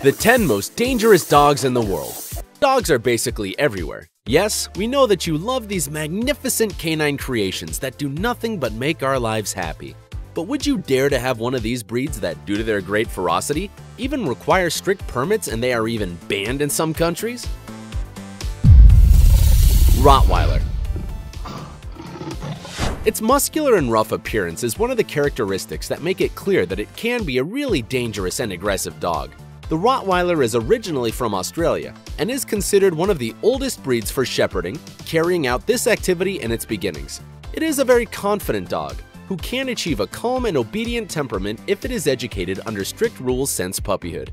The 10 most dangerous dogs in the world. Dogs are basically everywhere. Yes, we know that you love these magnificent canine creations that do nothing but make our lives happy. But would you dare to have one of these breeds that, due to their great ferocity, even require strict permits and they are even banned in some countries? Rottweiler. Its muscular and rough appearance is one of the characteristics that make it clear that it can be a really dangerous and aggressive dog. The Rottweiler is originally from Australia and is considered one of the oldest breeds for shepherding, carrying out this activity in its beginnings. It is a very confident dog who can achieve a calm and obedient temperament if it is educated under strict rules since puppyhood.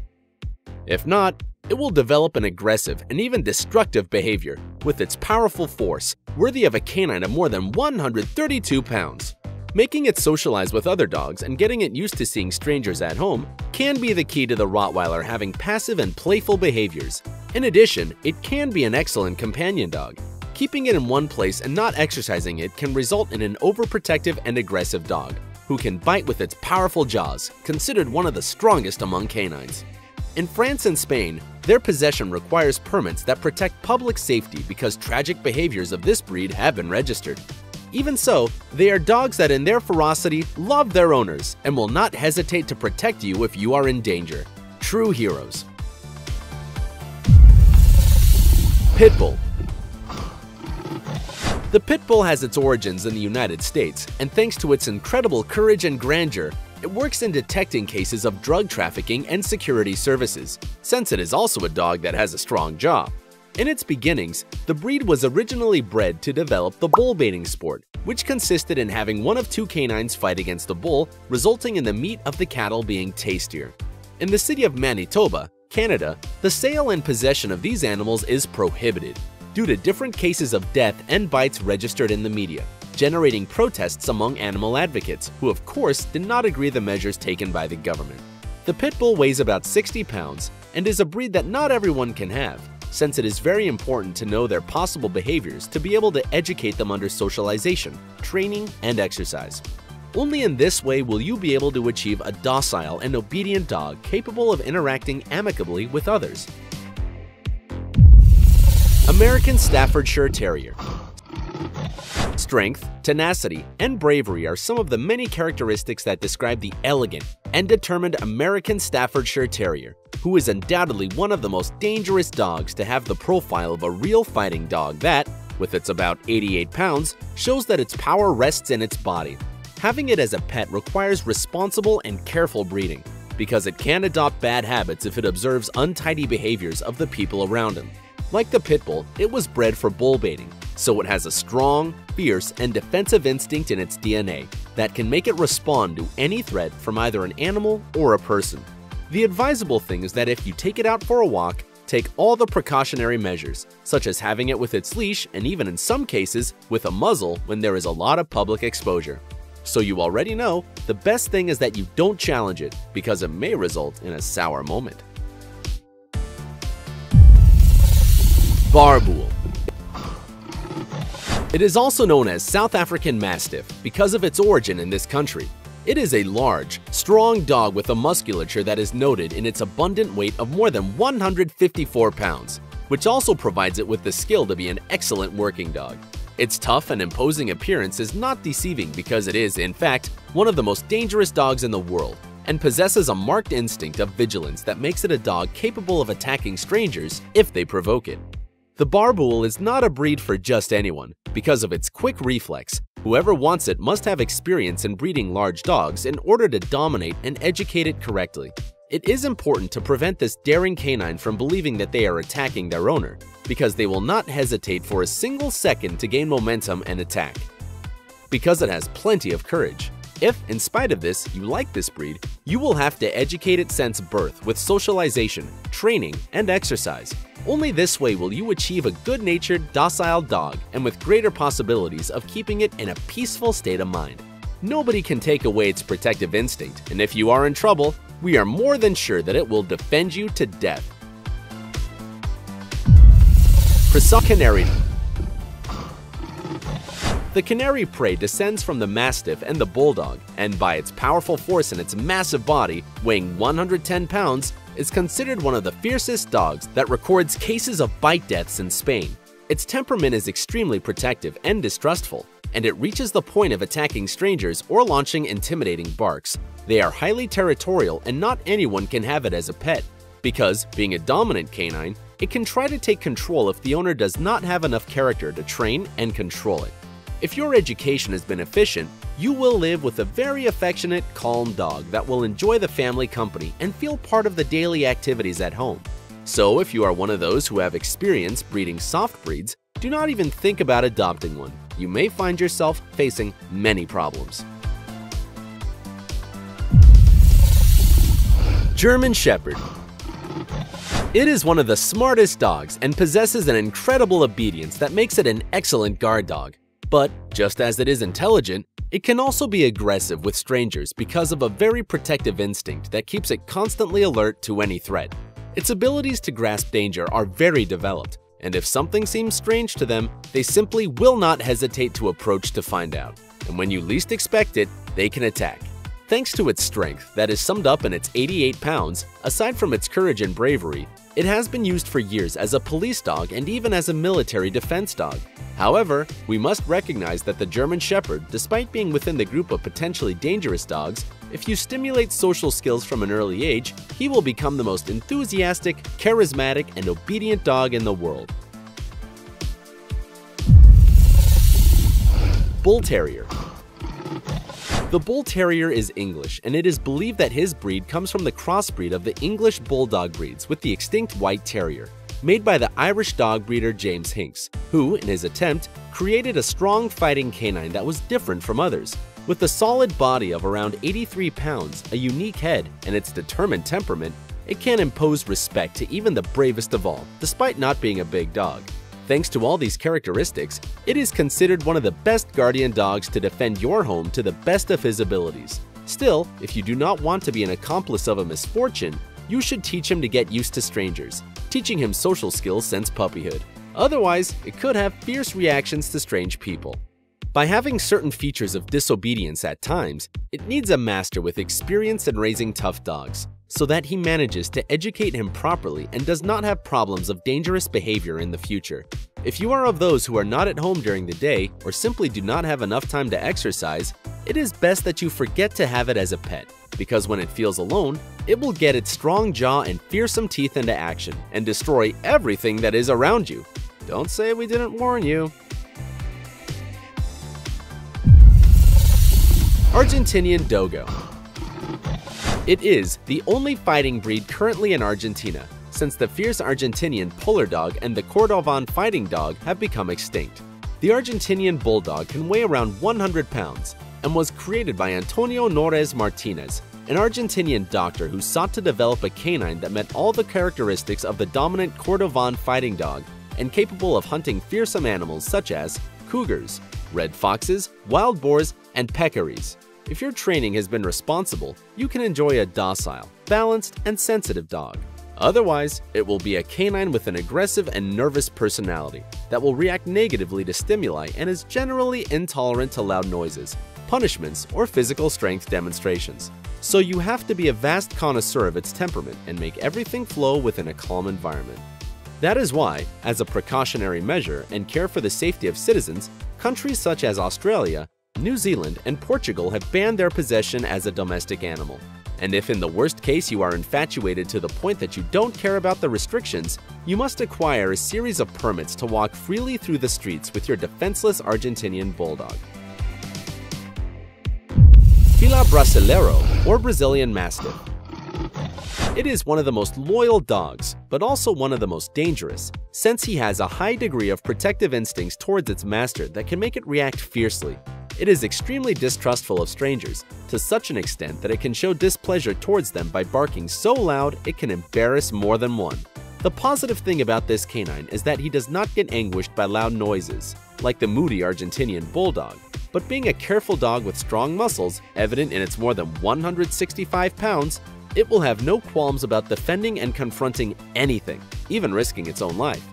If not, it will develop an aggressive and even destructive behavior with its powerful force, worthy of a canine of more than 132 pounds. Making it socialize with other dogs and getting it used to seeing strangers at home can be the key to the Rottweiler having passive and playful behaviors. In addition, it can be an excellent companion dog. Keeping it in one place and not exercising it can result in an overprotective and aggressive dog, who can bite with its powerful jaws, considered one of the strongest among canines. In France and Spain, their possession requires permits that protect public safety because tragic behaviors of this breed have been registered. Even so, they are dogs that in their ferocity love their owners and will not hesitate to protect you if you are in danger. True heroes. Pitbull. The Pitbull has its origins in the United States, and thanks to its incredible courage and grandeur, it works in detecting cases of drug trafficking and security services, since it is also a dog that has a strong jaw. In its beginnings, the breed was originally bred to develop the bull baiting sport, which consisted in having one of two canines fight against a bull, resulting in the meat of the cattle being tastier. In the city of Manitoba, Canada, the sale and possession of these animals is prohibited, due to different cases of death and bites registered in the media, generating protests among animal advocates, who of course did not agree the measures taken by the government. The Pitbull weighs about 60 pounds and is a breed that not everyone can have, since it is very important to know their possible behaviors to be able to educate them under socialization, training, and exercise. Only in this way will you be able to achieve a docile and obedient dog capable of interacting amicably with others. American Staffordshire Terrier. Strength, tenacity, and bravery are some of the many characteristics that describe the elegant and determined American Staffordshire Terrier, who is undoubtedly one of the most dangerous dogs to have the profile of a real fighting dog that, with its about 88 pounds, shows that its power rests in its body. Having it as a pet requires responsible and careful breeding, because it can adopt bad habits if it observes untidy behaviors of the people around him. Like the Pitbull, it was bred for bull baiting, so it has a strong, fierce, and defensive instinct in its DNA that can make it respond to any threat from either an animal or a person. The advisable thing is that if you take it out for a walk, take all the precautionary measures, such as having it with its leash and even in some cases with a muzzle when there is a lot of public exposure. So you already know, the best thing is that you don't challenge it, because it may result in a sour moment. BOERBOEL. It is also known as South African Mastiff because of its origin in this country. It is a large, strong dog with a musculature that is noted in its abundant weight of more than 154 pounds, which also provides it with the skill to be an excellent working dog. Its tough and imposing appearance is not deceiving because it is, in fact, one of the most dangerous dogs in the world and possesses a marked instinct of vigilance that makes it a dog capable of attacking strangers if they provoke it. The BOERBOEL is not a breed for just anyone because of its quick reflex. Whoever wants it must have experience in breeding large dogs in order to dominate and educate it correctly. It is important to prevent this daring canine from believing that they are attacking their owner, because they will not hesitate for a single second to gain momentum and attack. Because it has plenty of courage. If, in spite of this, you like this breed, you will have to educate it since birth with socialization, training, and exercise. Only this way will you achieve a good-natured, docile dog and with greater possibilities of keeping it in a peaceful state of mind. Nobody can take away its protective instinct, and if you are in trouble, we are more than sure that it will defend you to death. PRESA CANARIO. The canary prey descends from the Mastiff and the Bulldog, and by its powerful force and its massive body, weighing 110 pounds, is considered one of the fiercest dogs that records cases of bite deaths in Spain. Its temperament is extremely protective and distrustful, and it reaches the point of attacking strangers or launching intimidating barks. They are highly territorial and not anyone can have it as a pet, because, being a dominant canine, it can try to take control if the owner does not have enough character to train and control it. If your education has been efficient, you will live with a very affectionate, calm dog that will enjoy the family company and feel part of the daily activities at home. So if you are one of those who have experience breeding soft breeds, do not even think about adopting one. You may find yourself facing many problems. German Shepherd. It is one of the smartest dogs and possesses an incredible obedience that makes it an excellent guard dog. But just as it is intelligent, it can also be aggressive with strangers because of a very protective instinct that keeps it constantly alert to any threat. Its abilities to grasp danger are very developed, and if something seems strange to them, they simply will not hesitate to approach to find out. And when you least expect it, they can attack. Thanks to its strength that is summed up in its 88 pounds, aside from its courage and bravery, it has been used for years as a police dog and even as a military defense dog. However, we must recognize that the German Shepherd, despite being within the group of potentially dangerous dogs, if you stimulate social skills from an early age, he will become the most enthusiastic, charismatic, and obedient dog in the world. Bull Terrier. The Bull Terrier is English, and it is believed that his breed comes from the crossbreed of the English Bulldog breeds with the extinct White Terrier, made by the Irish dog breeder James Hinks, who, in his attempt, created a strong fighting canine that was different from others. With a solid body of around 83 pounds, a unique head, and its determined temperament, it can impose respect to even the bravest of all, despite not being a big dog. Thanks to all these characteristics, it is considered one of the best guardian dogs to defend your home to the best of his abilities. Still, if you do not want to be an accomplice of a misfortune, you should teach him to get used to strangers, teaching him social skills since puppyhood. Otherwise, it could have fierce reactions to strange people. By having certain features of disobedience at times, it needs a master with experience in raising tough dogs, so that he manages to educate him properly and does not have problems of dangerous behavior in the future. If you are of those who are not at home during the day or simply do not have enough time to exercise, it is best that you forget to have it as a pet, because when it feels alone, it will get its strong jaw and fearsome teeth into action and destroy everything that is around you. Don't say we didn't warn you. Argentinian Dogo. It is the only fighting breed currently in Argentina, since the fierce Argentinian polar dog and the Cordovan fighting dog have become extinct. The Argentinian Bulldog can weigh around 100 pounds and was created by Antonio Nores Martinez, an Argentinian doctor who sought to develop a canine that met all the characteristics of the dominant Cordovan fighting dog and capable of hunting fearsome animals such as cougars, red foxes, wild boars, and peccaries. If your training has been responsible, you can enjoy a docile, balanced, and sensitive dog. Otherwise, it will be a canine with an aggressive and nervous personality that will react negatively to stimuli and is generally intolerant to loud noises, punishments, or physical strength demonstrations. So you have to be a vast connoisseur of its temperament and make everything flow within a calm environment. That is why, as a precautionary measure and care for the safety of citizens, countries such as Australia, New Zealand, and Portugal have banned their possession as a domestic animal. And if in the worst case you are infatuated to the point that you don't care about the restrictions, you must acquire a series of permits to walk freely through the streets with your defenseless Argentinian Bulldog. FILA Brasileiro, or Brazilian Mastiff. It is one of the most loyal dogs, but also one of the most dangerous, since he has a high degree of protective instincts towards its master that can make it react fiercely. It is extremely distrustful of strangers, to such an extent that it can show displeasure towards them by barking so loud it can embarrass more than one. The positive thing about this canine is that he does not get anguished by loud noises, like the moody Argentinian Bulldog, but being a careful dog with strong muscles, evident in its more than 165 pounds, it will have no qualms about defending and confronting anything, even risking its own life.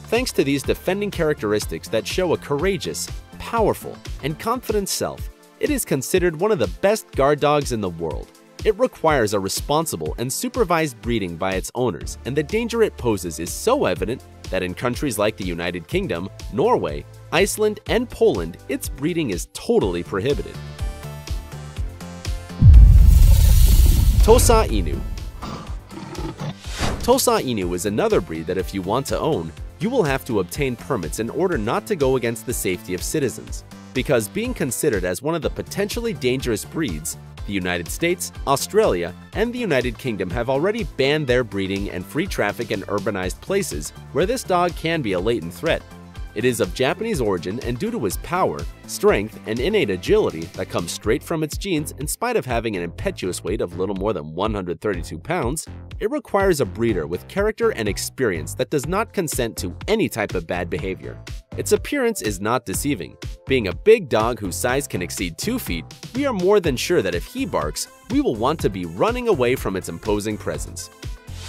Thanks to these defending characteristics that show a courageous, powerful, and confident self, it is considered one of the best guard dogs in the world. It requires a responsible and supervised breeding by its owners, and the danger it poses is so evident that in countries like the United Kingdom, Norway, Iceland, and Poland, its breeding is totally prohibited. TOSA Inu. TOSA Inu is another breed that if you want to own, you will have to obtain permits in order not to go against the safety of citizens. Because being considered as one of the potentially dangerous breeds, the United States, Australia, and the United Kingdom have already banned their breeding and free traffic in urbanized places where this dog can be a latent threat. It is of Japanese origin, and due to his power, strength, and innate agility that comes straight from its genes in spite of having an impetuous weight of little more than 132 pounds, it requires a breeder with character and experience that does not consent to any type of bad behavior. Its appearance is not deceiving. Being a big dog whose size can exceed 2 feet, we are more than sure that if he barks, we will want to be running away from its imposing presence.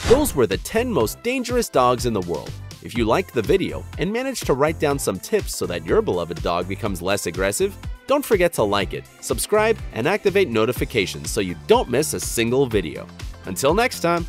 Those were the 10 most dangerous dogs in the world. If you liked the video and managed to write down some tips so that your beloved dog becomes less aggressive, don't forget to like it, subscribe, and activate notifications so you don't miss a single video. Until next time!